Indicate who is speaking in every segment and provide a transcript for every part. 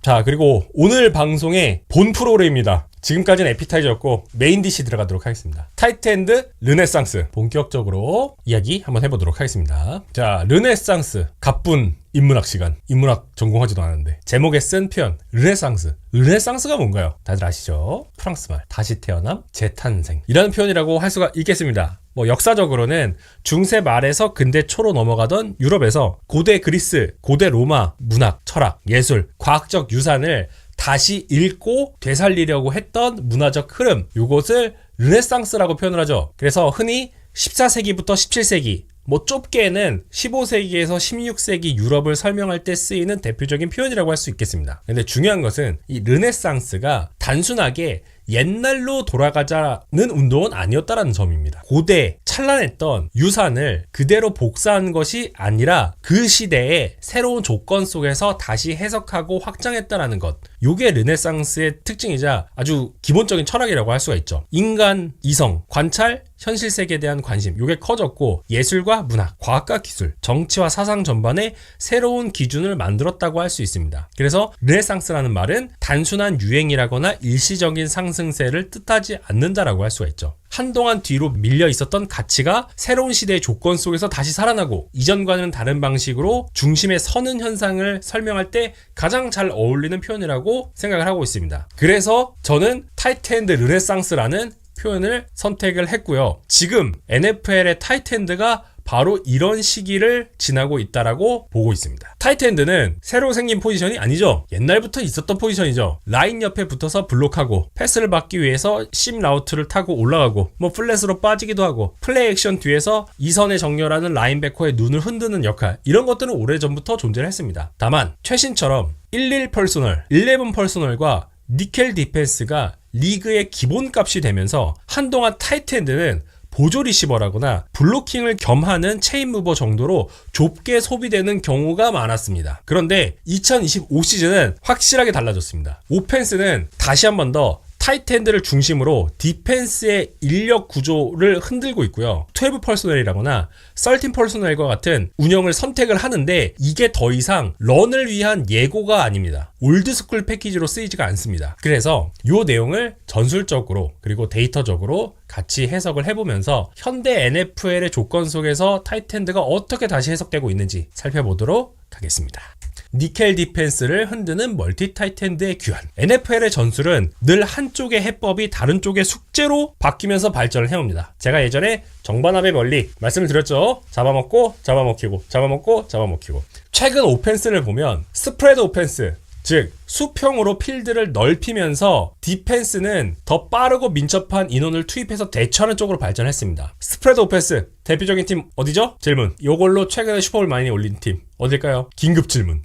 Speaker 1: 자, 그리고 오늘 방송의 본 프로그램입니다. 지금까지는 에피타이저였고 메인 디시 들어가도록 하겠습니다. 타이트엔드 르네상스 본격적으로 이야기 한번 해보도록 하겠습니다. 자, 르네상스 갑분 인문학 시간. 인문학 전공하지도 않았는데 제목에 쓴 표현 르네상스. 르네상스가 뭔가요? 다들 아시죠? 프랑스말 다시 태어남 재탄생 이라는 표현이라고 할 수가 있겠습니다. 역사적으로는 중세 말에서 근대 초로 넘어가던 유럽에서 고대 그리스, 고대 로마 문학, 철학, 예술, 과학적 유산을 다시 읽고 되살리려고 했던 문화적 흐름, 요것을 르네상스라고 표현을 하죠. 그래서 흔히 14세기부터 17세기, 좁게는 15세기에서 16세기 유럽을 설명할 때 쓰이는 대표적인 표현이라고 할 수 있겠습니다. 근데 중요한 것은 이 르네상스가 단순하게 옛날로 돌아가자는 운동은 아니었다는 점입니다. 고대 찬란했던 유산을 그대로 복사한 것이 아니라 그 시대의 새로운 조건 속에서 다시 해석하고 확장했다는 것. 이게 르네상스의 특징이자 아주 기본적인 철학이라고 할 수가 있죠. 인간, 이성, 관찰, 현실 세계에 대한 관심, 이게 커졌고 예술과 문학, 과학과 기술, 정치와 사상 전반에 새로운 기준을 만들었다고 할 수 있습니다. 그래서 르네상스라는 말은 단순한 유행이라거나 일시적인 상승세를 뜻하지 않는다라고 할 수가 있죠. 한동안 뒤로 밀려 있었던 가치가 새로운 시대의 조건 속에서 다시 살아나고 이전과는 다른 방식으로 중심에 서는 현상을 설명할 때 가장 잘 어울리는 표현이라고 생각을 하고 있습니다. 그래서 저는 타이트엔드 르네상스라는 표현을 선택을 했고요. 지금 NFL의 타이트엔드가 바로 이런 시기를 지나고 있다라고 보고 있습니다. 타이트엔드는 새로 생긴 포지션이 아니죠. 옛날부터 있었던 포지션이죠. 라인 옆에 붙어서 블록하고 패스를 받기 위해서 심 라우트를 타고 올라가고 플랫으로 빠지기도 하고 플레이 액션 뒤에서 이선에 정렬하는 라인베커의 눈을 흔드는 역할, 이런 것들은 오래전부터 존재를 했습니다. 다만 최신처럼 11 퍼스널, 11 퍼스널과 니켈 디펜스가 리그의 기본값이 되면서 한동안 타이트엔드는 보조 리시버라거나 블로킹을 겸하는 체인 무버 정도로 좁게 소비되는 경우가 많았습니다. 그런데 2025 시즌은 확실하게 달라졌습니다. 오펜스는 다시 한 번 더 타이트엔드를 중심으로 디펜스의 인력 구조를 흔들고 있고요. 12 퍼스널이라거나 13 퍼스널과 같은 운영을 선택을 하는데 이게 더 이상 런을 위한 예고가 아닙니다. 올드스쿨 패키지로 쓰이지가 않습니다. 그래서 이 내용을 전술적으로 그리고 데이터적으로 같이 해석을 해보면서 현대 NFL의 조건 속에서 타이트엔드가 어떻게 다시 해석되고 있는지 살펴보도록 하겠습니다. 니켈 디펜스를 흔드는 멀티 타이트엔드의 귀환. NFL의 전술은 늘 한쪽의 해법이 다른 쪽의 숙제로 바뀌면서 발전을 해옵니다. 제가 예전에 정반합의 원리 말씀을 드렸죠. 잡아먹고 잡아먹히고 잡아먹고 잡아먹히고. 최근 오펜스를 보면 스프레드 오펜스, 즉 수평으로 필드를 넓히면서 디펜스는 더 빠르고 민첩한 인원을 투입해서 대처하는 쪽으로 발전했습니다. 스프레드 오펜스 대표적인 팀 어디죠? 질문. 요걸로 최근에 슈퍼볼 많이 올린 팀 어딜까요? 긴급 질문.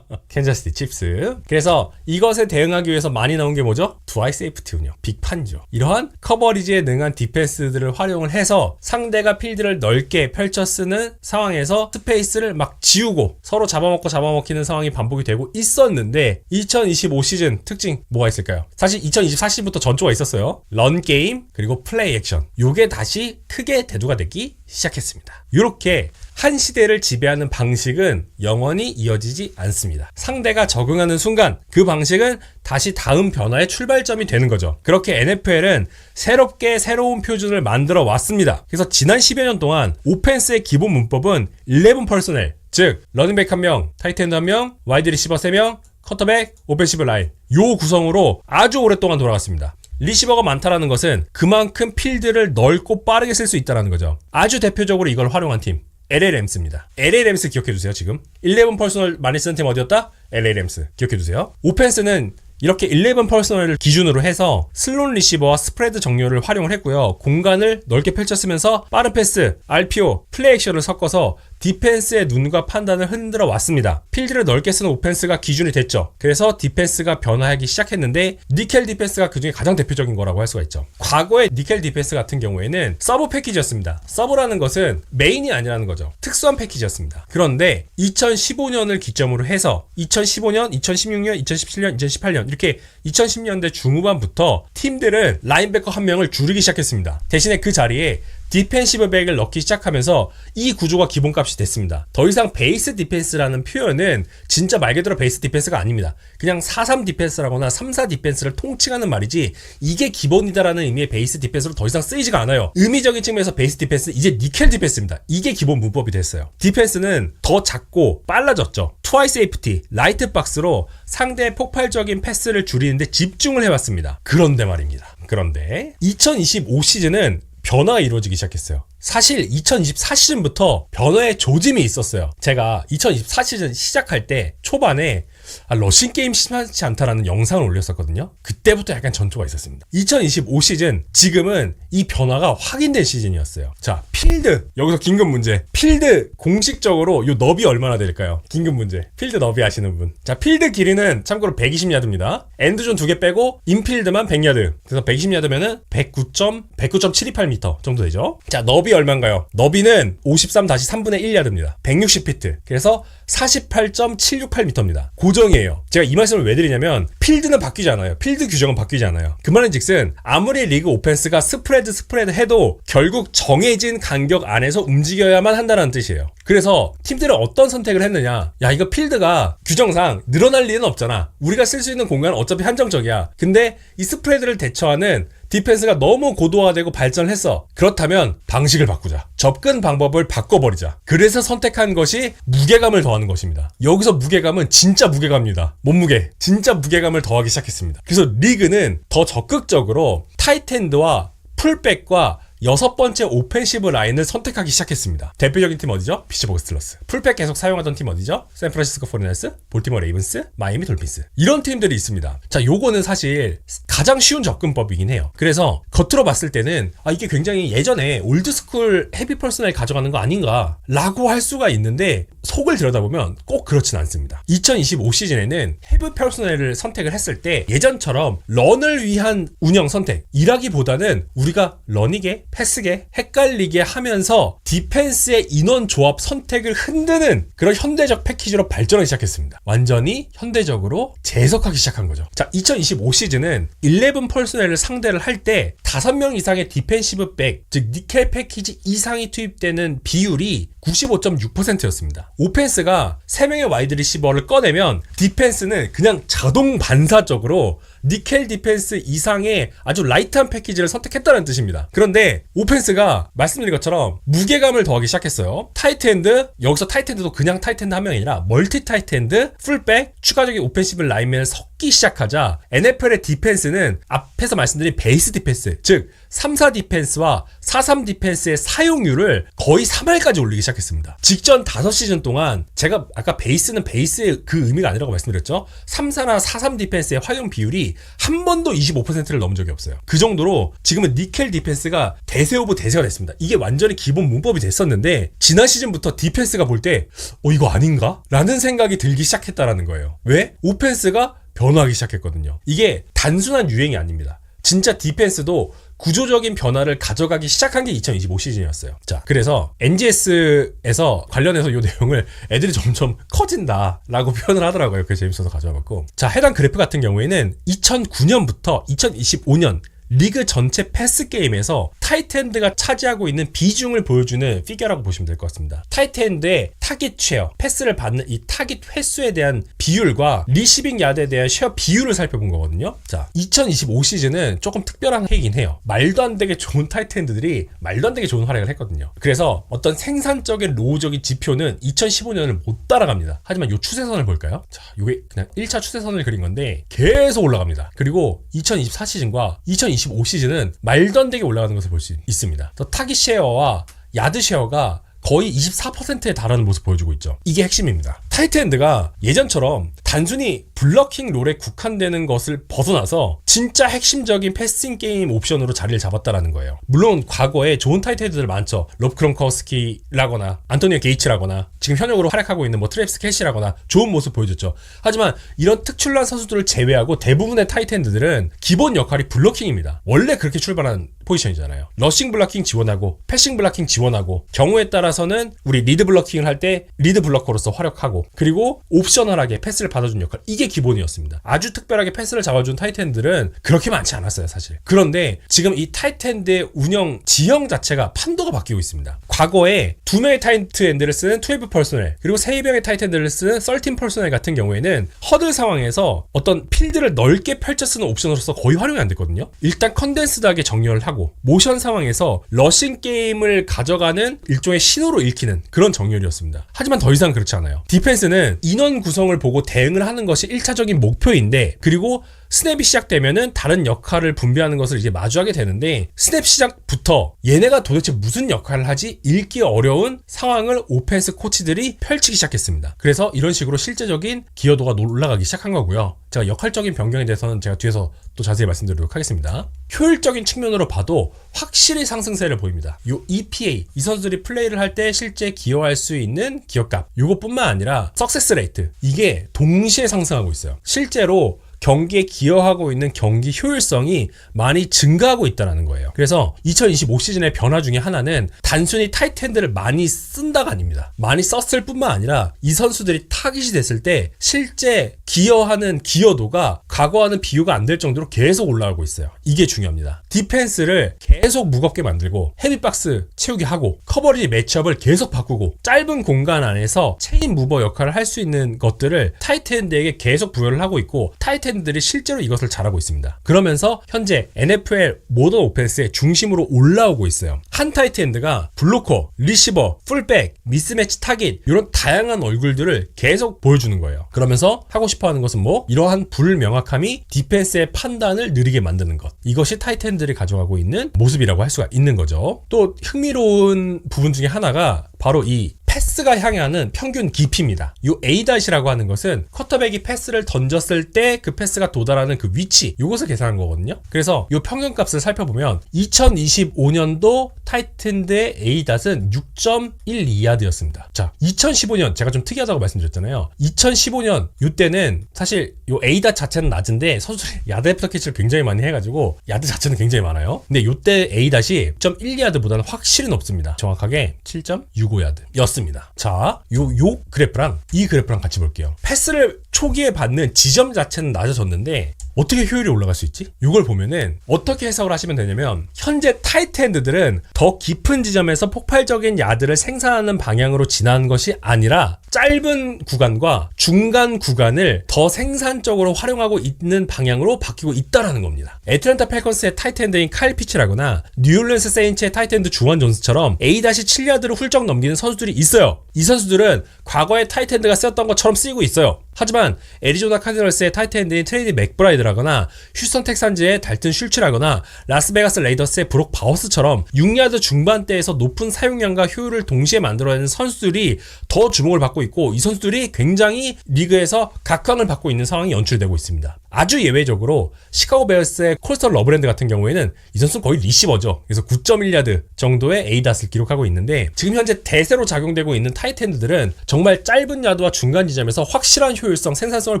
Speaker 1: 캔자스시티 칩스. 그래서 이것에 대응하기 위해서 많이 나온 게 뭐죠? 두아이 세이프티 운영. 빅판이죠. 이러한 커버리지에 능한 디펜스들을 활용을 해서 상대가 필드를 넓게 펼쳐 쓰는 상황에서 스페이스를 막 지우고 서로 잡아먹고 잡아먹히는 상황이 반복이 되고 있었는데 2025 시즌 특징 뭐가 있을까요? 사실 2024 시즌부터 전조가 있었어요. 런 게임 그리고 플레이 액션. 요게 다시 크게 대두가 되기 시작했습니다. 이렇게 한 시대를 지배하는 방식은 영원히 이어지지 않습니다. 상대가 적응하는 순간 그 방식은 다시 다음 변화의 출발점이 되는 거죠. 그렇게 NFL은 새롭게 새로운 표준을 만들어 왔습니다. 그래서 지난 10여 년 동안 오펜스의 기본 문법은 11 퍼스널, 즉 러닝백 1명, 타이트엔드 1명, 와이드 리시버 3명, 커터백, 오펜시브 라인, 요 구성으로 아주 오랫동안 돌아갔습니다. 리시버가 많다라는 것은 그만큼 필드를 넓고 빠르게 쓸 수 있다는 거죠. 아주 대표적으로 이걸 활용한 팀 LA 램스입니다. LA 램스 기억해두세요. 지금 11 퍼스널 많이 쓰는 팀 어디였다? LA 램스 기억해두세요. 오펜스는 이렇게 11 퍼스널을 기준으로 해서 슬롯 리시버와 스프레드 정렬을 활용을 했고요. 공간을 넓게 펼쳤으면서 빠른 패스, RPO, 플레이 액션을 섞어서 디펜스의 눈과 판단을 흔들어 왔습니다. 필드를 넓게 쓰는 오펜스가 기준이 됐죠. 그래서 디펜스가 변화하기 시작했는데 니켈 디펜스가 그중에 가장 대표적인 거라고 할 수가 있죠. 과거의 니켈 디펜스 같은 경우에는 서브 패키지였습니다. 서브라는 것은 메인이 아니라는 거죠. 특수한 패키지였습니다. 그런데 2015년을 기점으로 해서 2015년, 2016년, 2017년, 2018년 이렇게 2010년대 중후반부터 팀들은 라인베커 한 명을 줄이기 시작했습니다. 대신에 그 자리에 디펜시브 백을 넣기 시작하면서 이 구조가 기본값이 됐습니다. 더 이상 베이스 디펜스라는 표현은 진짜 말 그대로 베이스 디펜스가 아닙니다. 그냥 4-3 디펜스라거나 3-4 디펜스를 통칭하는 말이지 이게 기본이다라는 의미의 베이스 디펜스로 더 이상 쓰이지가 않아요. 의미적인 측면에서 베이스 디펜스는 이제 니켈 디펜스입니다. 이게 기본 문법이 됐어요. 디펜스는 더 작고 빨라졌죠. 트와이 세이프티, 라이트 박스로 상대의 폭발적인 패스를 줄이는데 집중을 해왔습니다. 그런데 말입니다. 그런데 2025 시즌은 변화가 이루어지기 시작했어요. 사실 2024 시즌부터 변화의 조짐이 있었어요. 제가 2024 시즌 시작할 때 초반에 러싱 게임 심하지 않다라는 영상을 올렸었거든요. 그때부터 약간 전투가 있었습니다. 2025 시즌, 지금은 이 변화가 확인된 시즌이었어요. 자, 필드. 여기서 긴급 문제. 필드 공식적으로 요 너비 얼마나 될까요? 긴급 문제. 필드 너비 아시는 분. 자, 필드 길이는 참고로 120야드입니다. 엔드존 2개 빼고 인필드만 100야드. 그래서 120야드면은 109.728m 정도 되죠. 자, 너비 얼마인가요? 너비는 53-3분의 1야드입니다. 160피트. 그래서 48.768m입니다. 고정이에요. 제가 이 말씀을 왜 드리냐면 필드는 바뀌지 않아요. 필드 규정은 바뀌지 않아요. 그 말은 즉슨 아무리 리그 오펜스가 스프레드 해도 결국 정해진 간격 안에서 움직여야만 한다는 뜻이에요. 그래서 팀들은 어떤 선택을 했느냐. 야, 이거 필드가 규정상 늘어날 리는 없잖아. 우리가 쓸 수 있는 공간은 어차피 한정적이야. 근데 이 스프레드를 대처하는 디펜스가 너무 고도화되고 발전을 했어. 그렇다면 방식을 바꾸자. 접근 방법을 바꿔버리자. 그래서 선택한 것이 무게감을 더하는 것입니다. 여기서 무게감은 진짜 무게감입니다. 몸무게. 진짜 무게감을 더하기 시작했습니다. 그래서 리그는 더 적극적으로 타이트엔드와 풀백과 6번째 오펜시브 라인을 선택하기 시작했습니다. 대표적인 팀 어디죠? 피츠버그 스틸러스. 풀백 계속 사용하던 팀 어디죠? 샌프란시스코 49ers, 볼티모어 레이븐스, 마이애미 돌핀스. 이런 팀들이 있습니다. 자, 요거는 사실 가장 쉬운 접근법이긴 해요. 그래서 겉으로 봤을 때는 이게 굉장히 예전에 올드스쿨 헤비 퍼스널 가져가는 거 아닌가 라고 할 수가 있는데 속을 들여다보면 꼭 그렇진 않습니다. 2025 시즌에는 헤비 퍼스널을 선택을 했을 때 예전처럼 런을 위한 운영 선택이라기보다는 우리가 런이게 패스게 헷갈리게 하면서 디펜스의 인원 조합 선택을 흔드는 그런 현대적 패키지로 발전하기 시작했습니다. 완전히 현대적으로 재해석하기 시작한 거죠. 자, 2025 시즌은 11 퍼스널을 상대를 할 때 5명 이상의 디펜시브 백, 즉 니켈 패키지 이상이 투입되는 비율이 95.6%였습니다. 오펜스가 3명의 와이드 리시버를 꺼내면 디펜스는 그냥 자동 반사적으로 니켈 디펜스 이상의 아주 라이트한 패키지를 선택했다는 뜻입니다. 그런데 오펜스가 말씀드린 것처럼 무게감을 더하기 시작했어요. 타이트엔드, 여기서 타이트엔드도 그냥 타이트엔드 한 명이 아니라 멀티 타이트엔드, 풀백, 추가적인 오펜시브 라인맨을 섞기 시작하자 NFL의 디펜스는 앞에서 말씀드린 베이스 디펜스, 즉 3-4 디펜스와 4-3 디펜스의 사용률을 거의 3할까지 올리기 시작했습니다. 직전 5시즌 동안 제가 아까 베이스는 베이스의 그 의미가 아니라고 말씀드렸죠. 3-4나 4-3 디펜스의 활용 비율이 한 번도 25%를 넘은 적이 없어요. 그 정도로 지금은 니켈 디펜스가 대세 오브 대세가 됐습니다. 이게 완전히 기본 문법이 됐었는데 지난 시즌부터 디펜스가 볼 때 이거 아닌가? 라는 생각이 들기 시작했다라는 거예요. 왜? 오펜스가 변화하기 시작했거든요. 이게 단순한 유행이 아닙니다. 진짜 디펜스도 구조적인 변화를 가져가기 시작한 게 2025 시즌이었어요. 자, 그래서 NGS에서 관련해서 이 내용을 애들이 점점 커진다라고 표현을 하더라고요. 그래서 재밌어서 가져와봤고, 자, 해당 그래프 같은 경우에는 2009년부터 2025년 리그 전체 패스 게임에서 타이트엔드가 차지하고 있는 비중을 보여주는 피겨라고 보시면 될 것 같습니다. 타이트엔드의 타깃 쉐어, 패스를 받는 이 타깃 횟수에 대한 비율과 리시빙 야드에 대한 쉐어 비율을 살펴본 거거든요. 자, 2025 시즌은 조금 특별한 해이긴 해요. 말도 안 되게 좋은 타이트엔드들이 말도 안 되게 좋은 활약을 했거든요. 그래서 어떤 생산적인 로우적인 지표는 2015년을 못 따라갑니다. 하지만 이 추세선을 볼까요? 자, 이게 그냥 1차 추세선을 그린 건데 계속 올라갑니다. 그리고 2024 시즌과 2025 시즌은 말도 안 되게 올라가는 것을 볼 수 있습니다. 더 타깃 쉐어와 야드 쉐어가 거의 24%에 달하는 모습을 보여주고 있죠. 이게 핵심입니다. 타이트엔드가 예전처럼 단순히 블러킹 롤에 국한되는 것을 벗어나서 진짜 핵심적인 패싱 게임 옵션으로 자리를 잡았다라는 거예요. 물론 과거에 좋은 타이트엔드들 많죠. 롭 크론커스키라거나 안토니오 게이츠라거나 지금 현역으로 활약하고 있는 트래비스 켈시라거나 좋은 모습 보여줬죠. 하지만 이런 특출난 선수들을 제외하고 대부분의 타이트엔드들은 기본 역할이 블러킹입니다. 원래 그렇게 출발한 포지션이잖아요. 러싱 블러킹 지원하고 패싱 블러킹 지원하고 경우에 따라서는 우리 리드 블러킹을 할 때 리드 블러커로서 활약하고 그리고 옵셔널하게 패스를 받아준 역할, 이게 기본이었습니다. 아주 특별하게 패스를 잡아준 타이트엔드는 그렇게 많지 않았어요, 사실. 그런데 지금 이 타이트엔드의 운영 지형 자체가 판도가 바뀌고 있습니다. 과거에 2명의 타이트엔드를 쓰는 12 퍼스널, 그리고 3명의 타이트엔드를 쓰는 13 퍼스널 같은 경우에는 허들 상황에서 어떤 필드를 넓게 펼쳐 쓰는 옵션으로서 거의 활용이 안 됐거든요. 일단 컨덴스드하게 정렬을 하고 모션 상황에서 러싱 게임을 가져가는 일종의 신호로 읽히는 그런 정렬이었습니다. 하지만 더 이상 그렇지 않아요. 디펜스는 인원 구성을 보고 대응을 하는 것이 1차적인 목표인데, 그리고 스냅이 시작되면은 다른 역할을 분배하는 것을 이제 마주하게 되는데, 스냅 시작부터 얘네가 도대체 무슨 역할을 하지 읽기 어려운 상황을 오펜스 코치들이 펼치기 시작했습니다. 그래서 이런 식으로 실제적인 기여도가 올라가기 시작한 거고요. 제가 역할적인 변경에 대해서는 제가 뒤에서 또 자세히 말씀드리도록 하겠습니다. 효율적인 측면으로 봐도 확실히 상승세를 보입니다. 요 EPA, 이 선수들이 플레이를 할 때 실제 기여할 수 있는 기여값, 요것뿐만 아니라 석세스 레이트, 이게 동시에 상승하고 있어요. 실제로 경기에 기여하고 있는 경기 효율성이 많이 증가하고 있다는 거예요. 그래서 2025 시즌의 변화 중에 하나는 단순히 타이트엔드를 많이 쓴다가 아닙니다. 많이 썼을 뿐만 아니라 이 선수들이 타깃이 됐을 때 실제 기여하는 기여도가 과거와는 비교가 안 될 정도로 계속 올라가고 있어요. 이게 중요합니다. 디펜스를 계속 무겁게 만들고 헤비박스 채우게 하고 커버리지 매치업을 계속 바꾸고 짧은 공간 안에서 체인 무버 역할을 할 수 있는 것들을 타이트엔드에게 계속 부여를 하고 있고, 타이트엔드들이 실제로 이것을 잘하고 있습니다. 그러면서 현재 NFL 모던 오펜스의 중심으로 올라오고 있어요. 한 타이트엔드가 블로커, 리시버, 풀백, 미스매치 타깃, 이런 다양한 얼굴들을 계속 보여주는 거예요. 그러면서 하고 싶어하는 것은 뭐? 이러한 불명확함이 디펜스의 판단을 느리게 만드는 것, 이것이 타이트엔드들이 가져가고 있는 모습이라고 할 수가 있는 거죠. 또 흥미로운 부분 중에 하나가 바로 이 패스가 향하는 평균 깊이입니다. 이 A-이라고 하는 것은 쿼터백이 패스를 던졌을 때 그 패스가 도달하는 그 위치, 이것을 계산한 거거든요. 그래서 이 평균값을 살펴보면 2025년도 타이튼드의 A-은 6.12야드였습니다. 자, 2015년 제가 좀 특이하다고 말씀드렸잖아요. 2015년 이때는 사실 이 A- 자체는 낮은데 선수들이 야드 애프터 캐치를 굉장히 많이 해가지고 야드 자체는 굉장히 많아요. 근데 이때 A- 6.1야드보다는 확실히 높습니다. 정확하게 7.65야드였습니다. 자, 요 그래프랑 이 그래프랑 같이 볼게요. 패스를 초기에 받는 지점 자체는 낮아졌는데 어떻게 효율이 올라갈 수 있지? 이걸 보면은 어떻게 해석을 하시면 되냐면, 현재 타이트엔드들은 더 깊은 지점에서 폭발적인 야드를 생산하는 방향으로 지나는 것이 아니라 짧은 구간과 중간 구간을 더 생산적으로 활용하고 있는 방향으로 바뀌고 있다라는 겁니다. 애틀랜타 팰컨스의 타이트엔드인 카일 피츠라거나 뉴올리언스 세인츠의 타이트엔드 주원 존스처럼 A-7야드를 훌쩍 넘기는 선수들이 있어요. 이 선수들은 과거에 타이트엔드가 쓰였던 것처럼 쓰이고 있어요. 하지만 애리조나 카디널스의 타이트엔드인 트레이디 맥브라이드라거나 휴스턴 텍산즈의 달튼 슐츠라거나 라스베가스 레이더스의 브록 바우스처럼 6야드 중반대에서 높은 사용량과 효율을 동시에 만들어내는 선수들이 더 주목을 받고 있고, 이 선수들이 굉장히 리그에서 각광을 받고 있는 상황이 연출되고 있습니다. 아주 예외적으로 시카고 베어스의 콜스턴 러브랜드 같은 경우에는 이 선수는 거의 리시버죠. 그래서 9.1야드 정도의 A-를 기록하고 있는데, 지금 현재 대세로 작용되고 있는 타이트엔드들은 정말 짧은 야드와 중간 지점에서 확실한 효율성, 생산성을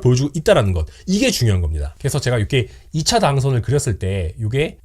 Speaker 1: 보여주고 있다는 것, 이게 중요한 겁니다. 그래서 제가 이렇게 2차 다항선을 그렸을 때 이게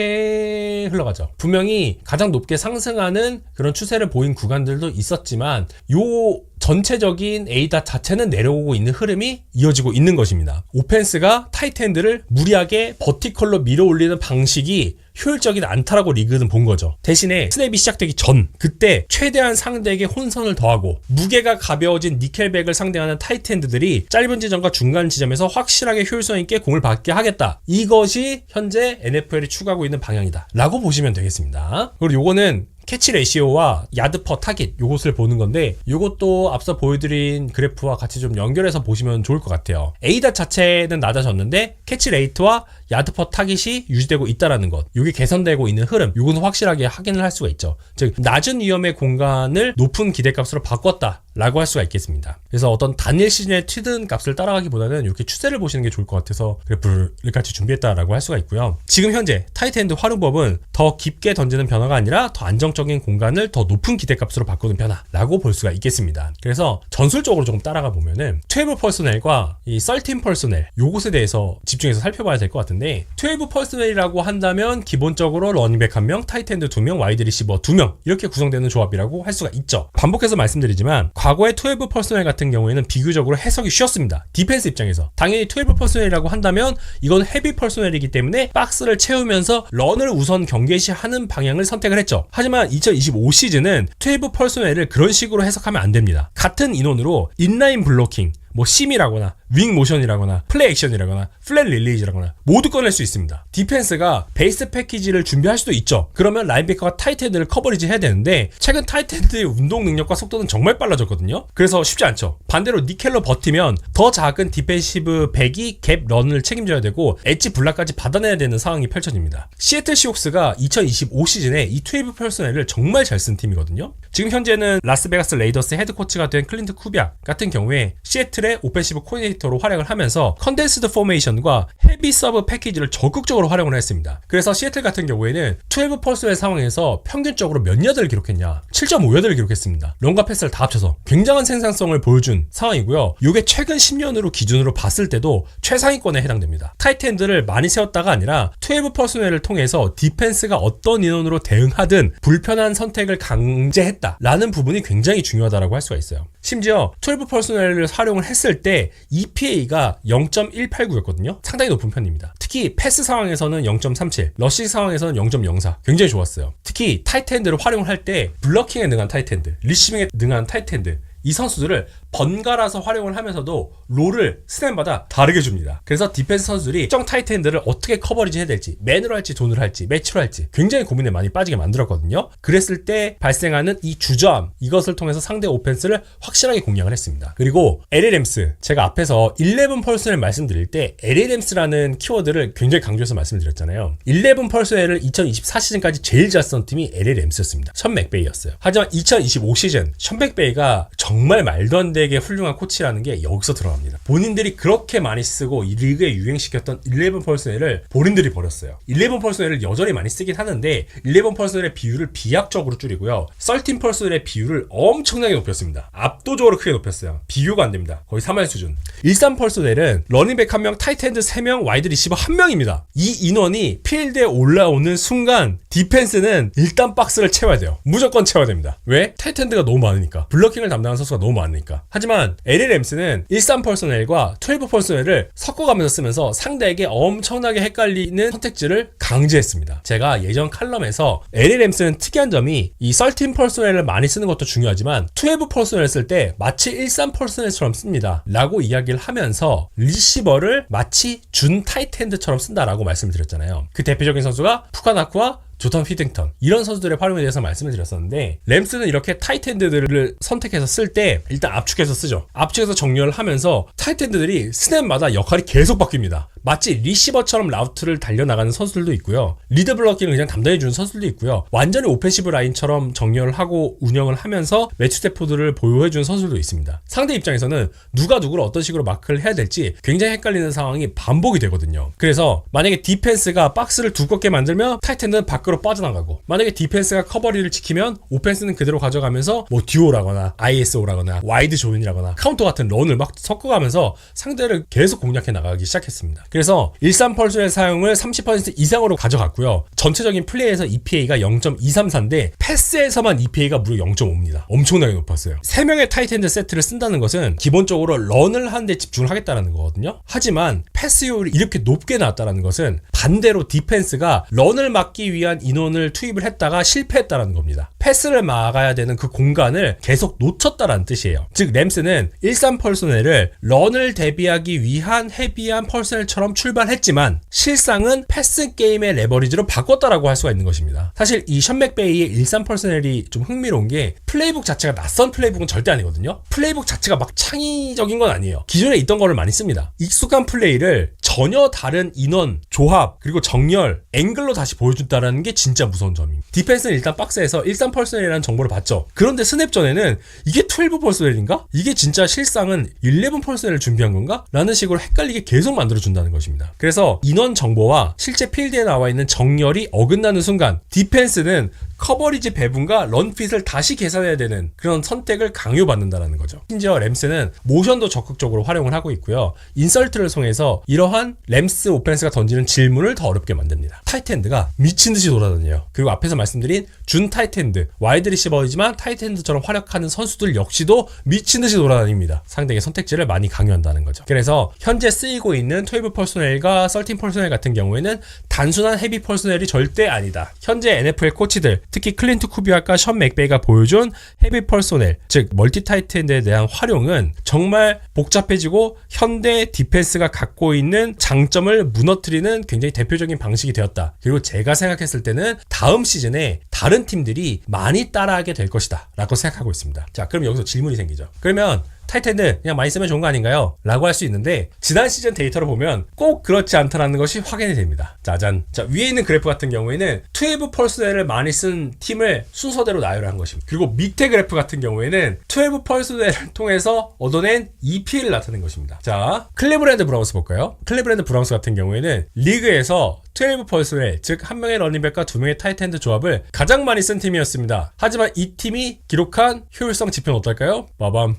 Speaker 1: 이렇게 흘러가죠. 분명히 가장 높게 상승하는 그런 추세를 보인 구간들도 있었지만 요 전체적인 A- 자체는 내려오고 있는 흐름이 이어지고 있는 것입니다. 오펜스가 타이트엔드를 무리하게 버티컬로 밀어 올리는 방식이 효율적이지 않다라고 리그는 본 거죠. 대신에 스냅이 시작되기 전, 그때 최대한 상대에게 혼선을 더하고 무게가 가벼워진 니켈백을 상대하는 타이트엔드들이 짧은 지점과 중간 지점에서 확실하게 효율성 있게 공을 받게 하겠다, 이것이 현재 NFL이 추구하고 있는 방향이다 라고 보시면 되겠습니다. 그리고 요거는 캐치 레시오와 야드 퍼 타깃, 요것을 보는 건데, 요것도 앞서 보여드린 그래프와 같이 좀 연결해서 보시면 좋을 것 같아요. A- 자체는 낮아졌는데 캐치 레이트와 야드 퍼 타깃이 유지되고 있다는 것, 요게 개선되고 있는 흐름, 요거는 확실하게 확인을 할 수가 있죠. 즉 낮은 위험의 공간을 높은 기대값으로 바꿨다 라고 할 수가 있겠습니다. 그래서 어떤 단일 시즌의 튀든 값을 따라가기보다는 이렇게 추세를 보시는 게 좋을 것 같아서 그래프를 같이 준비했다라고 할 수가 있고요. 지금 현재 타이트엔드 활용법은 더 깊게 던지는 변화가 아니라 더 안정적인 공간을 더 높은 기대값으로 바꾸는 변화라고 볼 수가 있겠습니다. 그래서 전술적으로 조금 따라가 보면은 12 퍼스널과 이 13 퍼스널, 요것에 대해서 집중해서 살펴봐야 될 것 같은데, 12 퍼스널이라고 한다면 기본적으로 러닝백 1명, 타이트엔드 2명, 와이드 리시버 2명, 이렇게 구성되는 조합이라고 할 수가 있죠. 반복해서 말씀드리지만 과거의 12 퍼스널 같은 경우에는 비교적으로 해석이 쉬웠습니다. 디펜스 입장에서. 당연히 12 퍼스널이라고 한다면 이건 헤비 퍼스널이기 때문에 박스를 채우면서 런을 우선 경계시하는 방향을 선택을 했죠. 하지만 2025 시즌은 12 퍼스널을 그런 식으로 해석하면 안 됩니다. 같은 인원으로 인라인 블로킹, 뭐 심이라거나 윙 모션이라거나 플레이 액션이라거나 플랫 릴리즈라거나 모두 꺼낼 수 있습니다. 디펜스가 베이스 패키지를 준비할 수도 있죠. 그러면 라인베이커가 타이트엔드를 커버리지 해야 되는데 최근 타이트엔드의 운동 능력과 속도는 정말 빨라졌거든요. 그래서 쉽지 않죠. 반대로 니켈로 버티면 더 작은 디펜시브 백이 갭 런을 책임져야 되고 엣지 블락까지 받아내야 되는 상황이 펼쳐집니다. 시애틀 시옥스가 2025 시즌에 이 12 퍼스널을 정말 잘 쓴 팀이거든요. 지금 현재는 라스베가스 레이더스 헤드코치가 된 클린트 쿠비아 같은 경우에 시애틀의 오펜시브 코디네이터로 활약을 하면서 컨덴스드 포메이션과 헤비 서브 패키지를 적극적으로 활용을 했습니다. 그래서 시애틀 같은 경우에는 12 퍼스널 상황에서 평균적으로 몇 야드를 기록했냐? 7.5야드를 기록했습니다. 런과 패스를 다 합쳐서 굉장한 생산성을 보여준 상황이고요. 이게 최근 10년으로 기준으로 봤을 때도 최상위권에 해당됩니다. 타이트엔드를 많이 세웠다가 아니라 12 퍼스널을 통해서 디펜스가 어떤 인원으로 대응하든 불편한 선택을 강제했다라는 부분이 굉장히 중요하다고 할 수가 있어요. 심지어 12 퍼스널을 활용을 했을 때 EPA가 0.189였거든요. 상당히 높은 편입니다. 특히 패스 상황에서는 0.37, 러시 상황에서는 0.04 굉장히 좋았어요. 특히 타이트엔드를 활용을 할 때 블러킹에 능한 타이트엔드, 리시빙에 능한 타이트엔드 이 선수들을 번갈아서 활용을 하면서도 롤을 스냅마다 다르게 줍니다. 그래서 디펜스 선수들이 특정 타이트엔드를 어떻게 커버리지 해야 될지, 맨으로 할지 존으로 할지 매치로 할지 굉장히 고민에 많이 빠지게 만들었거든요. 그랬을 때 발생하는 이 주저함, 이것을 통해서 상대 오펜스를 확실하게 공략을 했습니다. 그리고 LLMs, 제가 앞에서 11 퍼스널을 말씀드릴 때 LLMs라는 키워드를 굉장히 강조해서 말씀드렸잖아요. 11 퍼스널을 2024 시즌까지 제일 잘 쓴 팀이 LLMs였습니다. 션 맥베이였어요. 하지만 2025 시즌 션 맥베이가 정말 말도 안 되게 훌륭한 코치라는 게 여기서 들어갑니다. 본인들이 그렇게 많이 쓰고 이 리그에 유행시켰던 11 퍼스널을 본인들이 버렸어요. 11 퍼스널을 여전히 많이 쓰긴 하는데 11 퍼스널의 비율을 비약적으로 줄이고요. 13 퍼스널의 비율을 엄청나게 높였습니다. 압도적으로 크게 높였어요. 비교가 안 됩니다. 거의 3할 수준. 13 퍼스널은 러닝백 1명, 타이트엔드 3명, 와이드 리시버 1명입니다. 이 인원이 필드에 올라오는 순간 디펜스는 일단 박스를 채워야 돼요. 무조건 채워야 됩니다. 왜? 타이트엔드가 너무 많으니까. 블러킹을 담당하는 선수가 너무 많으니까. 하지만 LLMs는 13 퍼스널과 12 퍼스널을 섞어가면서 쓰면서 상대에게 엄청나게 헷갈리는 선택지를 강제했습니다. 제가 예전 칼럼에서 LLMs는 특이한 점이 이 13 퍼스널을 많이 쓰는 것도 중요하지만 12 퍼스널을 쓸 때 마치 13 퍼스널처럼 씁니다 라고 이야기를 하면서 리시버를 마치 준 타이트엔드처럼 쓴다라고 말씀을 드렸잖아요. 그 대표적인 선수가 푸카나쿠와 조던 피딩턴 이런 선수들의 활용에 대해서 말씀을 드렸었는데 램스는 이렇게 타이트엔드들을 선택해서 쓸 때 일단 압축해서 쓰죠. 압축해서 정렬을 하면서 타이트엔드들이 스냅마다 역할이 계속 바뀝니다. 마치 리시버처럼 라우트를 달려나가는 선수들도 있고요. 리드 블러킹을 그냥 담당해주는 선수들도 있고요. 완전히 오펜시브 라인처럼 정렬을 하고 운영을 하면서 매치 스태포드를 보유해주는 선수들도 있습니다. 상대 입장에서는 누가 누구를 어떤 식으로 마크를 해야 될지 굉장히 헷갈리는 상황이 반복이 되거든요. 그래서 만약에 디펜스가 박스를 두껍게 만들면 타이트엔드는 밖으로 빠져나가고 만약에 디펜스가 커버리를 지키면 오펜스는 그대로 가져가면서 뭐 듀오라거나 ISO라거나 와이드 조인이라거나 카운터 같은 런을 막 섞어가면서 상대를 계속 공략해 나가기 시작했습니다. 그래서 13 펄스의 사용을 30% 이상으로 가져갔고요. 전체적인 플레이에서 EPA가 0.234인데 패스에서만 EPA가 무려 0.5입니다. 엄청나게 높았어요. 3명의 타이트엔드 세트를 쓴다는 것은 기본적으로 런을 하는 데 집중을 하겠다는 거거든요. 하지만 패스율이 이렇게 높게 나왔다는 것은 반대로 디펜스가 런을 막기 위한 인원을 투입을 했다가 실패했다는 겁니다. 패스를 막아야 되는 그 공간을 계속 놓쳤다라는 뜻이에요. 즉 램스는 13 퍼스널을 런을 대비하기 위한 헤비한 퍼스널처럼 출발했지만 실상은 패스 게임의 레버리지로 바꿨다라고 할 수가 있는 것입니다. 사실 이 션 맥베이의 13 퍼스널이 좀 흥미로운 게 플레이북 자체가 낯선 플레이북은 절대 아니거든요. 플레이북 자체가 막 창의적인 건 아니에요. 기존에 있던 거를 많이 씁니다. 익숙한 플레이를 전혀 다른 인원, 조합, 그리고 정렬, 앵글로 다시 보여준다는 게 진짜 무서운 점입니다. 디펜스는 일단 박스에서 13 퍼스널이라는 정보를 봤죠. 그런데 스냅 전에는 이게 12 퍼스널인가? 이게 진짜 실상은 11 퍼스널을 준비한 건가? 라는 식으로 헷갈리게 계속 만들어준다는 있다는 것입니다. 그래서 인원 정보와 실제 필드에 나와 있는 정렬이 어긋나는 순간 디펜스는 커버리지 배분과 런핏을 다시 계산해야 되는 그런 선택을 강요받는다는 거죠. 심지어 램스는 모션도 적극적으로 활용을 하고 있고요. 인설트를 통해서 이러한 램스 오펜스가 던지는 질문을 더 어렵게 만듭니다. 타이트엔드가 미친듯이 돌아다녀요. 그리고 앞에서 말씀드린 준 타이트엔드, 와이드 리시버이지만 타이트엔드처럼 활약하는 선수들 역시도 미친듯이 돌아다닙니다. 상대의 선택지를 많이 강요한다는 거죠. 그래서 현재 쓰이고 있는 12 퍼소넬과 13 퍼소넬 같은 경우에는 단순한 헤비 퍼소넬이 절대 아니다. 현재 NFL 코치들, 특히 클린트 쿠비아과 션 맥베이가 보여준 헤비 퍼소넬, 즉 멀티 타이트엔드에 대한 활용은 정말 복잡해지고 현대 디펜스가 갖고 있는 장점을 무너뜨리는 굉장히 대표적인 방식이 되었다. 그리고 제가 생각했을 때는 다음 시즌에 다른 팀들이 많이 따라하게 될 것이다 라고 생각하고 있습니다. 자, 그럼 여기서 질문이 생기죠. 그러면 타이트엔드 그냥 많이 쓰면 좋은 거 아닌가요? 라고 할 수 있는데 지난 시즌 데이터를 보면 꼭 그렇지 않다는 것이 확인이 됩니다. 짜잔. 자, 위에 있는 그래프 같은 경우에는 12 퍼스넬을 많이 쓴 팀을 순서대로 나열을 한 것입니다. 그리고 밑에 그래프 같은 경우에는 12 퍼스넬을 통해서 얻어낸 EP를 나타낸 것입니다. 자, 클리브랜드 브라운스 볼까요? 클리브랜드 브라운스 같은 경우에는 리그에서 12 퍼스넬, 즉 한 명의 러닝백과 두 명의 타이트엔드 조합을 가장 많이 쓴 팀이었습니다. 하지만 이 팀이 기록한 효율성 지표는 어떨까요? 빠밤.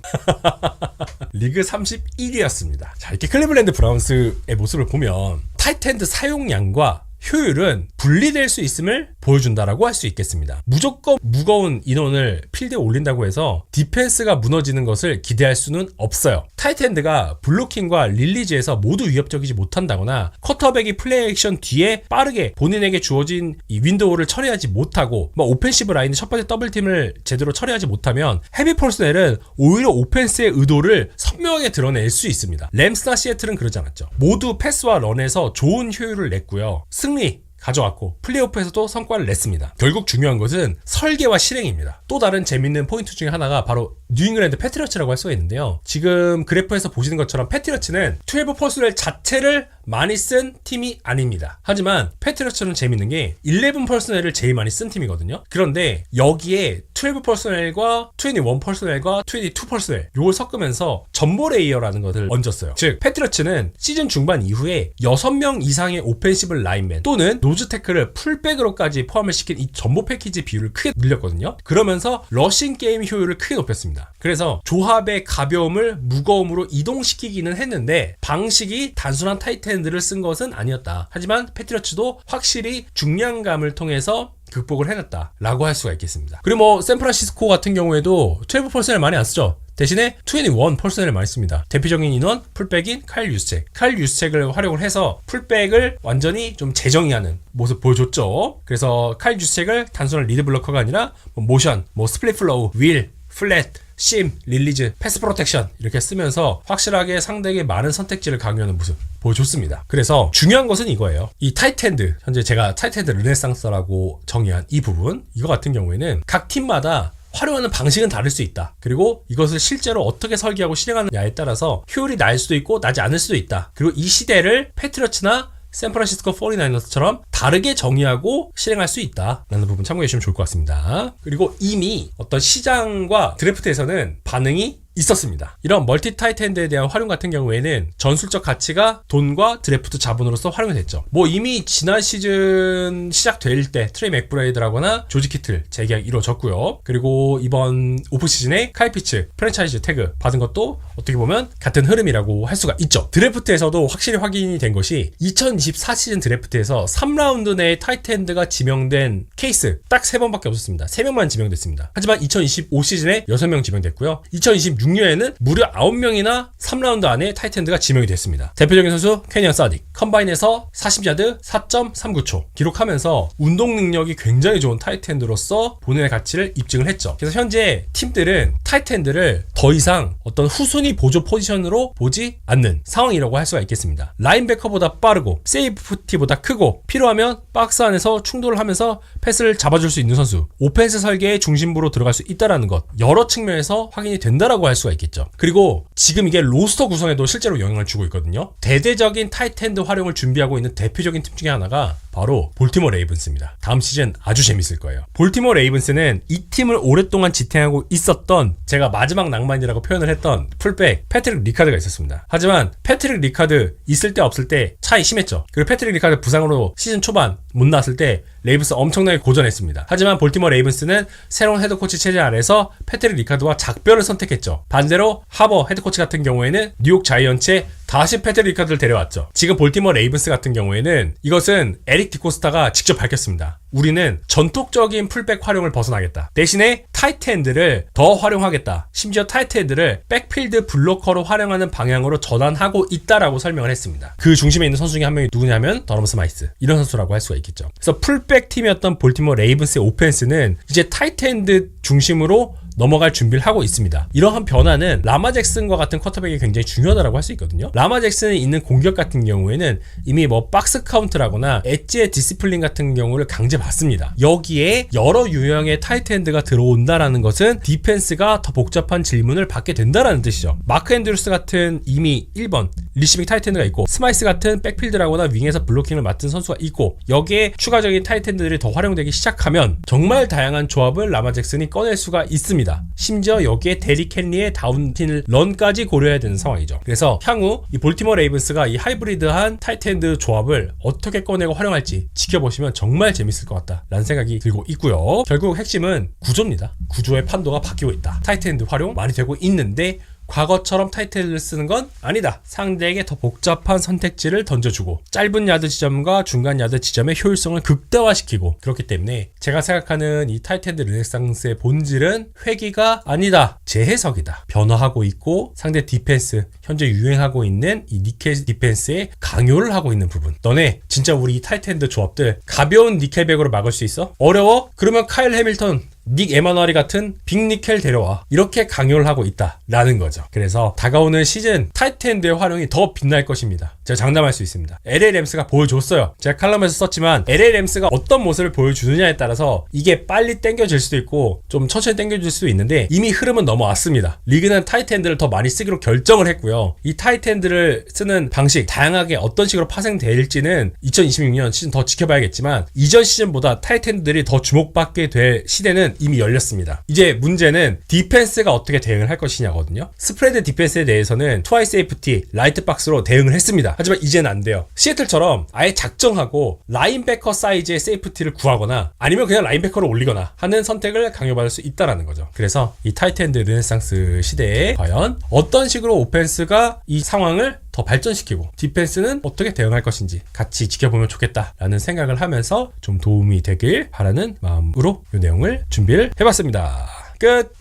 Speaker 1: 리그 31위였습니다. 자, 이렇게 클리블랜드 브라운스의 모습을 보면 타이트엔드 사용량과 효율은 분리될 수 있음을 보여준다라고 할 수 있겠습니다. 무조건 무거운 인원을 필드에 올린다고 해서 디펜스가 무너지는 것을 기대할 수는 없어요. 타이트엔드가 블로킹과 릴리즈에서 모두 위협적이지 못한다거나 쿼터백이 플레이 액션 뒤에 빠르게 본인에게 주어진 이 윈도우를 처리하지 못하고 오펜시브 라인의 첫 번째 더블팀을 제대로 처리하지 못하면 헤비 퍼스넬은 오히려 오펜스의 의도를 선명하게 드러낼 수 있습니다. 램스나 시애틀은 그러지 않았죠. 모두 패스와 런에서 좋은 효율을 냈고요. 승리 가져왔고 플레이오프에서도 성과를 냈습니다. 결국 중요한 것은 설계와 실행입니다. 또 다른 재밌는 포인트 중에 하나가 바로 뉴잉글랜드 패트리어츠라고 할 수가 있는데요. 지금 그래프에서 보시는 것처럼 패트리어츠는 12 퍼스넬 자체를 많이 쓴 팀이 아닙니다. 하지만 패트리어츠는 재밌는 게 11 퍼스넬을 제일 많이 쓴 팀이거든요. 그런데 여기에 12 퍼스넬과 21 퍼스넬과 22 퍼스넬 요걸 섞으면서 전보 레이어라는 것을 얹었어요. 즉 패트리어츠는 시즌 중반 이후에 6명 이상의 오펜시브 라인맨 또는 노즈 태클을 풀백으로까지 포함을 시킨 이 전보 패키지 비율을 크게 늘렸거든요. 그러면서 러싱 게임 효율을 크게 높였습니다. 그래서 조합의 가벼움을 무거움으로 이동시키기는 했는데 방식이 단순한 타이트엔드를 쓴 것은 아니었다. 하지만 패트리어츠도 확실히 중량감을 통해서 극복을 해냈다라고 할 수가 있겠습니다. 그리고 샌프란시스코 같은 경우에도 12 퍼스넬 많이 안 쓰죠. 대신에 21 퍼스넬을 많이 씁니다. 대표적인 인원 풀백인 카일 유스책. 카일 유스책을 활용을 해서 풀백을 완전히 좀 재정의하는 모습 보여줬죠. 그래서 카일 유스책을 단순한 리드 블로커가 아니라 모션, 스플릿 플로우, 윌, 플랫, 심, 릴리즈, 패스 프로텍션 이렇게 쓰면서 확실하게 상대에게 많은 선택지를 강요하는 모습 보여줬습니다. 그래서 중요한 것은 이거예요. 이 타이트엔드, 현재 제가 타이트엔드 르네상스라고 정의한 이 부분, 이거 같은 경우에는 각 팀마다 활용하는 방식은 다를 수 있다. 그리고 이것을 실제로 어떻게 설계하고 실행하느냐에 따라서 효율이 날 수도 있고 나지 않을 수도 있다. 그리고 이 시대를 패트리어츠나 샌프란시스코 49ers처럼 다르게 정의하고 실행할 수 있다라는 부분 참고해 주시면 좋을 것 같습니다. 그리고 이미 어떤 시장과 드래프트에서는 반응이 있었습니다. 이런 멀티 타이트엔드에 대한 활용 같은 경우에는 전술적 가치가 돈과 드래프트 자본으로서 활용이 됐죠. 이미 지난 시즌 시작될 때 트레이 맥브레이드라거나 조지 키틀 재계약 이루어졌고요. 그리고 이번 오프시즌에 카일 피츠 프랜차이즈 태그 받은 것도 어떻게 보면 같은 흐름이라고 할 수가 있죠. 드래프트에서도 확실히 확인이 된 것이 2024 시즌 드래프트에서 3라운드 내에 타이트엔드가 지명된 케이스 딱 3번밖에 없었습니다. 3명만 지명됐습니다. 하지만 2025 시즌에 6명 지명됐고요. 2026년에는 무려 9명이나 3라운드 안에 타이트엔드가 지명이 됐습니다. 대표적인 선수 케니언 사딕 컴바인에서 40야드 4.39초 기록하면서 운동 능력이 굉장히 좋은 타이트엔드로서 본인의 가치를 입증을 했죠. 그래서 현재 팀들은 타이트엔드를 더 이상 어떤 후순위 보조 포지션으로 보지 않는 상황이라고 할 수가 있겠습니다. 라인베커보다 빠르고 세이프티보다 크고 필요하면 박스 안에서 충돌을 하면서 패스를 잡아줄 수 있는 선수, 오펜스 설계의 중심부로 들어갈 수 있다는 것, 여러 측면에서 확인이 된다라고 할 수가 있겠죠. 그리고 지금 이게 로스터 구성에도 실제로 영향을 주고 있거든요. 대대적인 타이트엔드 활용을 준비하고 있는 대표적인 팀 중에 하나가 바로 볼티모어 레이븐스입니다. 다음 시즌 아주 재밌을 거예요. 볼티모어 레이븐스는 이 팀을 오랫동안 지탱하고 있었던 제가 마지막 낭만 낭만이라고 표현을 했던 풀백 패트릭 리카드가 있었습니다. 하지만 패트릭 리카드 있을 때 없을 때 차이 심했죠. 그리고 패트릭 리카드 부상으로 시즌 초반 못 나왔을 때 레이븐스 엄청나게 고전했습니다. 하지만 볼티모어 레이븐스는 새로운 헤드코치 체제 아래서 패트릭 리카드와 작별을 선택했죠. 반대로 하버 헤드코치 같은 경우에는 뉴욕 자이언츠에 다시 패트릭 리카드를 데려왔죠. 지금 볼티모어 레이븐스 같은 경우에는 이것은 에릭 디코스타가 직접 밝혔습니다. 우리는 전통적인 풀백 활용을 벗어나겠다. 대신에 타이트엔드를 더 활용하겠다. 심지어 타이트엔드를 백필드 블로커로 활용하는 방향으로 전환하고 있다라고 설명을 했습니다. 그 중심에 있는 선수 중에 한 명이 누구냐면 더럼 스마이스. 이런 선수라고 할 수가 있겠죠. 그래서 풀백 팀이었던 볼티모어 레이븐스의 오펜스는 이제 타이트엔드 중심으로 넘어갈 준비를 하고 있습니다. 이러한 변화는 라마 잭슨과 같은 쿼터백이 굉장히 중요하다고 할 수 있거든요. 라마 잭슨이 있는 공격 같은 경우에는 이미 뭐 박스 카운트라거나 엣지의 디시플린 같은 경우를 강제받습니다. 여기에 여러 유형의 타이트엔드가 들어온다라는 것은 디펜스가 더 복잡한 질문을 받게 된다라는 뜻이죠. 마크 앤드루스 같은 이미 1번 리시빙 타이트엔드가 있고 스마이스 같은 백필드라거나 윙에서 블로킹을 맡은 선수가 있고 여기에 추가적인 타이트엔드들이 더 활용되기 시작하면 정말 다양한 조합을 라마 잭슨이 꺼낼 수가 있습니다. 심지어 여기에 데릭 헨리의 다운힐 런까지 고려해야 되는 상황이죠. 그래서 향후 이 볼티모어 레이븐스가 이 하이브리드한 타이트엔드 조합을 어떻게 꺼내고 활용할지 지켜보시면 정말 재밌을 것 같다라는 생각이 들고 있고요. 결국 핵심은 구조입니다. 구조의 판도가 바뀌고 있다. 타이트엔드 활용 많이 되고 있는데 과거처럼 타이틀을 쓰는 건 아니다. 상대에게 더 복잡한 선택지를 던져주고 짧은 야드 지점과 중간 야드 지점의 효율성을 극대화시키고 그렇기 때문에 제가 생각하는 이 타이트엔드 르네상스의 본질은 회귀가 아니다. 재해석이다. 변화하고 있고 상대 디펜스 현재 유행하고 있는 이 니켈 디펜스에 강요를 하고 있는 부분. 너네 진짜 우리 이 타이트엔드 조합들 가벼운 니켈백으로 막을 수 있어? 어려워? 그러면 카일 해밀턴 닉 에마누엘이 같은 빅니켈 데려와. 이렇게 강요를 하고 있다라는 거죠. 그래서 다가오는 시즌 타이트엔드의 활용이 더 빛날 것입니다. 제가 장담할 수 있습니다. LA 램스가 보여줬어요. 제가 칼럼에서 썼지만 LA 램스가 어떤 모습을 보여주느냐에 따라서 이게 빨리 땡겨질 수도 있고 좀 천천히 땡겨질 수도 있는데 이미 흐름은 넘어왔습니다. 리그는 타이트엔드를 더 많이 쓰기로 결정을 했고요. 이 타이트엔드를 쓰는 방식 다양하게 어떤 식으로 파생될지는 2026년 시즌 더 지켜봐야겠지만 이전 시즌보다 타이트엔드들이 더 주목받게 될 시대는 이미 열렸습니다. 이제 문제는 디펜스가 어떻게 대응을 할 것이냐거든요. 스프레드 디펜스에 대해서는 트와이 세이프티, 라이트 박스로 대응을 했습니다. 하지만 이제는 안 돼요. 시애틀처럼 아예 작정하고 라인베커 사이즈의 세이프티를 구하거나 아니면 그냥 라인베커를 올리거나 하는 선택을 강요받을 수 있다는 거죠. 그래서 이 타이트엔드 르네상스 시대에 과연 어떤 식으로 오펜스가 이 상황을 더 발전시키고 디펜스는 어떻게 대응할 것인지 같이 지켜보면 좋겠다라는 생각을 하면서 좀 도움이 되길 바라는 마음으로 이 내용을 준비를 해봤습니다. 끝!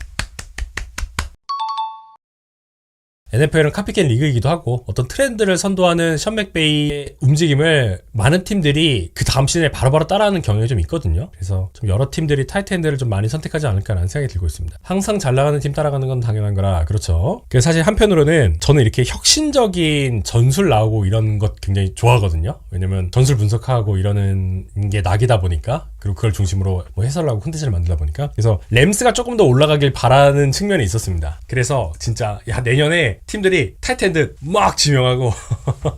Speaker 1: NFL은 카피캣 리그이기도 하고 어떤 트렌드를 선도하는 션 맥베이의 움직임을 많은 팀들이 그 다음 시즌에 바로바로 따라하는 경향이 좀 있거든요. 그래서 좀 여러 팀들이 타이트엔드를 좀 많이 선택하지 않을까라는 생각이 들고 있습니다. 항상 잘 나가는 팀 따라가는 건 당연한 거라 그렇죠. 그래서 사실 한편으로는 저는 이렇게 혁신적인 전술 나오고 이런 것 굉장히 좋아하거든요. 왜냐면 전술 분석하고 이러는 게 낙이다 보니까 그리고 그걸 중심으로 뭐 해설을 하고 콘텐츠를 만들다 보니까 그래서 램스가 조금 더 올라가길 바라는 측면이 있었습니다. 그래서 진짜 내년에 팀들이 타이트엔드 막 지명하고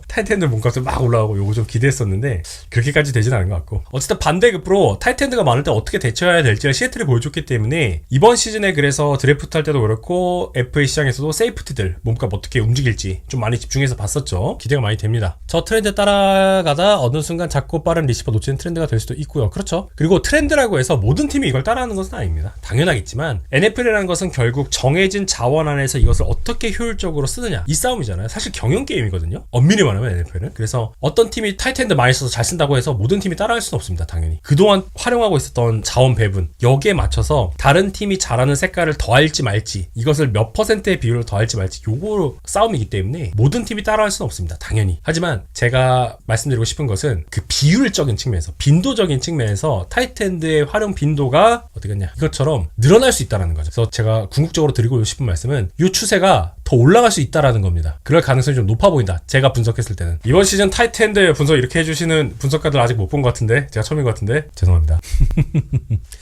Speaker 1: 타이트엔드 몸값을 막 올라가고 요거 좀 기대했었는데 그렇게까지 되진 않은 것 같고 어쨌든 반대급으로 타이트엔드가 많을 때 어떻게 대처해야 될지를 시애틀이 보여줬기 때문에 이번 시즌에 그래서 드래프트 할 때도 그렇고 FA 시장에서도 세이프티들 몸값 어떻게 움직일지 좀 많이 집중해서 봤었죠. 기대가 많이 됩니다. 저 트렌드 따라가다 어느 순간 작고 빠른 리시버 놓치는 트렌드가 될 수도 있고요. 그렇죠. 그리고 트렌드라고 해서 모든 팀이 이걸 따라하는 것은 아닙니다. 당연하겠지만 NFL이라는 것은 결국 정해진 자원 안에서 이것을 어떻게 효율적으로 쓰느냐 이 싸움이잖아요. 사실 경영 게임이거든요. 엄밀히 말하면 NFL은. 그래서 어떤 팀이 타이트엔드 많이 써서 잘 쓴다고 해서 모든 팀이 따라할 수는 없습니다. 당연히. 그동안 활용하고 있었던 자원 배분 여기에 맞춰서 다른 팀이 잘하는 색깔을 더할지 말지 이것을 몇 퍼센트의 비율을 더할지 말지 요거 싸움이기 때문에 모든 팀이 따라할 수는 없습니다. 당연히. 하지만 제가 말씀드리고 싶은 것은 그 비율적인 측면에서 빈도적인 측면에서 타이트엔드의 활용 빈도가 어디겠냐 이것처럼 늘어날 수 있다는 거죠. 그래서 제가 궁극적으로 드리고 싶은 말씀은 이 추세가 더 올라갈 수 있다라는 겁니다. 그럴 가능성이 좀 높아 보인다. 제가 분석했을 때는. 이번 시즌 타이트엔드 분석 이렇게 해주시는 분석가들 아직 못 본 것 같은데 제가 처음인 것 같은데 죄송합니다.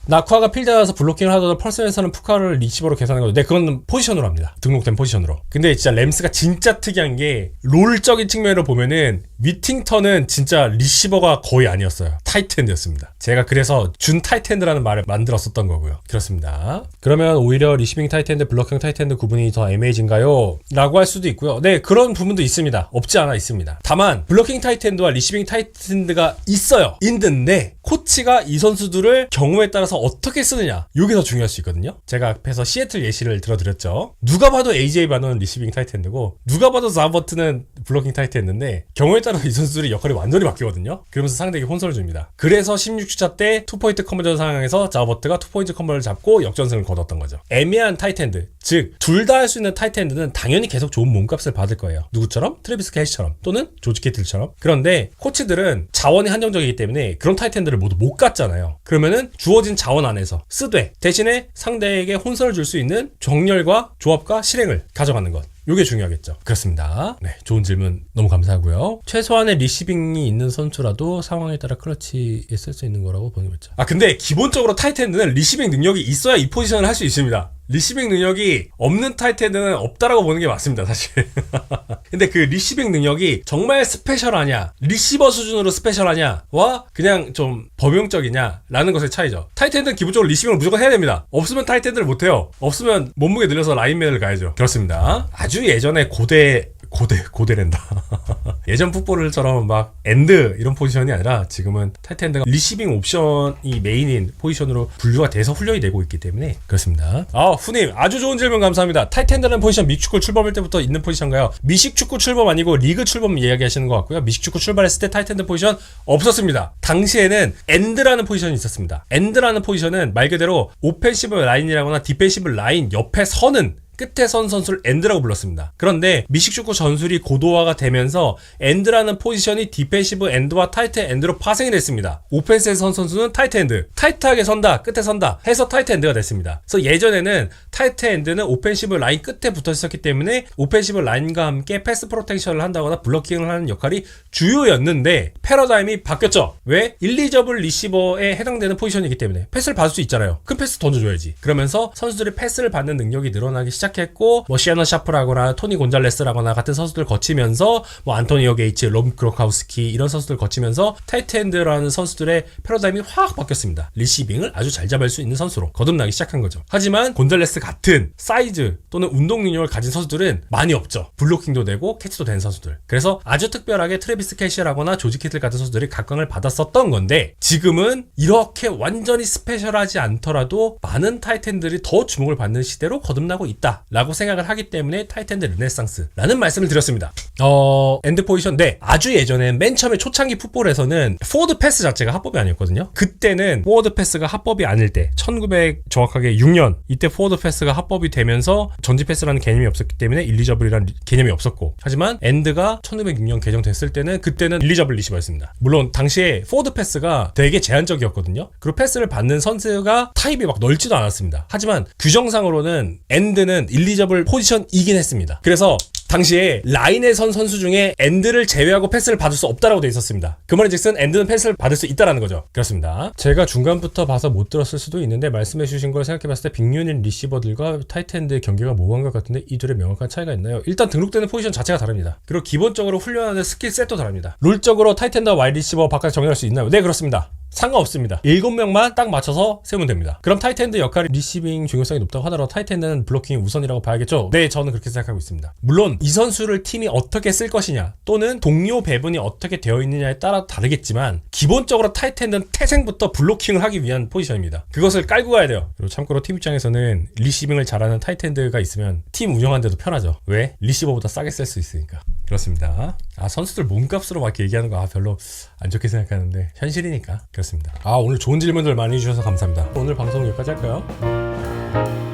Speaker 1: 나쿠아가 필드에 와서 블로킹을 하더라도 펄스에서는 푸카를 리시버로 계산한 거죠. 네, 그건 포지션으로 합니다. 등록된 포지션으로. 근데 진짜 램스가 진짜 특이한 게 롤적인 측면으로 보면은 위팅턴은 진짜 리시버가 거의 아니었어요. 타이트엔드였습니다. 제가 그래서 준 타이트엔드라는 말을 만들었었던 거고요. 그렇습니다. 그러면 오히려 리시빙 타이트엔드, 블럭형 타이트엔드 구분이 더 애매해진가요? 라고 할 수도 있고요. 네, 그런 부분도 있습니다. 없지 않아 있습니다. 다만 블럭킹 타이트엔드와 리시빙 타이트엔드가 있어요. 있는데 코치가 이 선수들을 경우에 따라서 어떻게 쓰느냐, 이게 더 중요할 수 있거든요. 제가 앞에서 시애틀 예시를 들어드렸죠. 누가 봐도 AJ 바노는 리시빙 타이트엔드고 누가 봐도 자버트는 블럭킹 타이트엔드인데 경우에 따라서 이 선수들이 역할이 완전히 바뀌거든요. 그러면서 상대에게 혼선을 줍니다. 그래서 16주차 때 투포인트 컨버전 상황에서 자버트가 투포인트 컨버를 잡고 역전승을 거뒀던 거죠. 애매한 타이트엔드, 즉 둘 다 할 수 있는 타이트엔드는 당연히 계속 좋은 몸값을 받을 거예요. 누구처럼? 트래비스 켈시처럼 또는 조지 키틀처럼. 그런데 코치들은 자원이 한정적이기 때문에 그런 타이트엔드를 모두 못 갖잖아요. 그러면은 주어진 자원 안에서 쓰되 대신에 상대에게 혼선을 줄 수 있는 정렬과 조합과 실행을 가져가는 것, 이게 중요하겠죠. 그렇습니다. 네, 좋은 질문 너무 감사하고요. 최소한의 리시빙이 있는 선수라도 상황에 따라 클러치에 쓸 수 있는 거라고 보는 거죠. 근데 기본적으로 타이트엔드는 리시빙 능력이 있어야 이 포지션을 할 수 있습니다. 리시빙 능력이 없는 타이트엔드는 없다라고 보는 게 맞습니다, 사실. 근데 그 리시빙 능력이 정말 스페셜하냐, 리시버 수준으로 스페셜하냐와 그냥 좀 범용적이냐라는 것의 차이죠. 타이트엔드는 기본적으로 리시빙을 무조건 해야 됩니다. 없으면 타이트엔드를 못해요. 없으면 몸무게 늘려서 라인맨을 가야죠. 그렇습니다. 아주 예전에 고대랜다. 예전 풋볼처럼 막 엔드 이런 포지션이 아니라 지금은 타이트엔드가 리시빙 옵션이 메인인 포지션으로 분류가 돼서 훈련이 되고 있기 때문에 그렇습니다. 후님 아주 좋은 질문 감사합니다. 타이트엔드라는 포지션 미식축구 출범할 때부터 있는 포지션인가요? 미식축구 출범 아니고 리그 출범 이야기하시는 것 같고요. 미식축구 출발했을 때 타이트엔드 포지션 없었습니다. 당시에는 엔드라는 포지션이 있었습니다. 엔드라는 포지션은 말 그대로 오펜시브 라인이라거나 디펜시브 라인 옆에 서는 끝에 선 선수를 엔드라고 불렀습니다. 그런데 미식축구 전술이 고도화가 되면서 엔드라는 포지션이 디펜시브 엔드와 타이트 엔드로 파생이 됐습니다. 오펜스에 선 선수는 타이트 엔드, 타이트하게 선다, 끝에 선다 해서 타이트 엔드가 됐습니다. 그래서 예전에는 타이트 엔드는 오펜시브 라인 끝에 붙어 있었기 때문에 오펜시브 라인과 함께 패스 프로텍션을 한다거나 블러킹을 하는 역할이 주요였는데 패러다임이 바뀌었죠. 왜? 일리저블 리시버에 해당되는 포지션이기 때문에 패스를 받을 수 있잖아요. 큰 패스 던져줘야지. 그러면서 선수들이 패스를 받는 능력이 늘어나기 시작했고 시아너 샤프라거나 토니 곤잘레스라거나 같은 선수들 거치면서 안토니오 게이츠, 롬 크로카우스키 이런 선수들 거치면서 타이트엔드라는 선수들의 패러다임이 확 바뀌었습니다. 리시빙을 아주 잘 잡을 수 있는 선수로 거듭나기 시작한 거죠. 하지만 곤잘레스 같은 사이즈 또는 운동 능력을 가진 선수들은 많이 없죠. 블로킹도 되고 캐치도 된 선수들. 그래서 아주 특별하게 트래비스 켈시라거나 조지 키틀 같은 선수들이 각광을 받았었던 건데 지금은 이렇게 완전히 스페셜하지 않더라도 많은 타이트엔들이 더 주목을 받는 시대로 거듭나고 있다 라고 생각을 하기 때문에 타이트엔드 르네상스라는 말씀을 드렸습니다. 엔드 포지션, 네, 아주 예전에 맨 처음에 초창기 풋볼에서는 포워드 패스 자체가 합법이 아니었거든요. 그때는 포워드 패스가 합법이 아닐 때 1900 정확하게 6년 이때 포워드 패스가 합법이 되면서 전지 패스라는 개념이 없었기 때문에 일리저블이라는 개념이 없었고, 하지만 엔드가 1906년 개정됐을 때는 그때는 일리저블 리시버였습니다. 물론 당시에 포워드 패스가 되게 제한적이었거든요. 그리고 패스를 받는 선수가 타입이 막 넓지도 않았습니다. 하지만 규정상으로는 엔드는 일리저블 포지션이긴 했습니다. 그래서 당시에 라인에 선 선수 중에 엔드를 제외하고 패스를 받을 수 없다라고 돼 있었습니다. 그 말인즉슨 엔드는 패스를 받을 수 있다라는 거죠. 그렇습니다. 제가 중간부터 봐서 못 들었을 수도 있는데 말씀해 주신 걸 생각해 봤을 때 빅유닛 리시버들과 타이트엔드의 경계가 모호한 것 같은데 이 둘의 명확한 차이가 있나요? 일단 등록되는 포지션 자체가 다릅니다. 그리고 기본적으로 훈련하는 스킬 셋도 다릅니다. 룰적으로 타이트엔드와 와이드 리시버 바깥에 정의할 수 있나요? 네, 그렇습니다. 상관없습니다. 7명만 딱 맞춰서 세우면 됩니다. 그럼 타이트엔드 역할이 리시빙 중요성이 높다고 하더라도 타이트엔드는 블로킹이 우선이라고 봐야겠죠? 네, 저는 그렇게 생각하고 있습니다. 물론 이 선수를 팀이 어떻게 쓸 것이냐 또는 동료 배분이 어떻게 되어 있느냐에 따라 다르겠지만 기본적으로 타이트엔드는 태생부터 블로킹을 하기 위한 포지션입니다. 그것을 깔고 가야 돼요. 그리고 참고로 팀 입장에서는 리시빙을 잘하는 타이트엔드가 있으면 팀 운영하는데도 편하죠. 왜? 리시버보다 싸게 쓸 수 있으니까. 그렇습니다. 선수들 몸값으로 막 이렇게 얘기하는 거 별로 안 좋게 생각하는데 현실이니까 그렇습니다. 오늘 좋은 질문들 많이 주셔서 감사합니다. 오늘 방송 여기까지 할까요?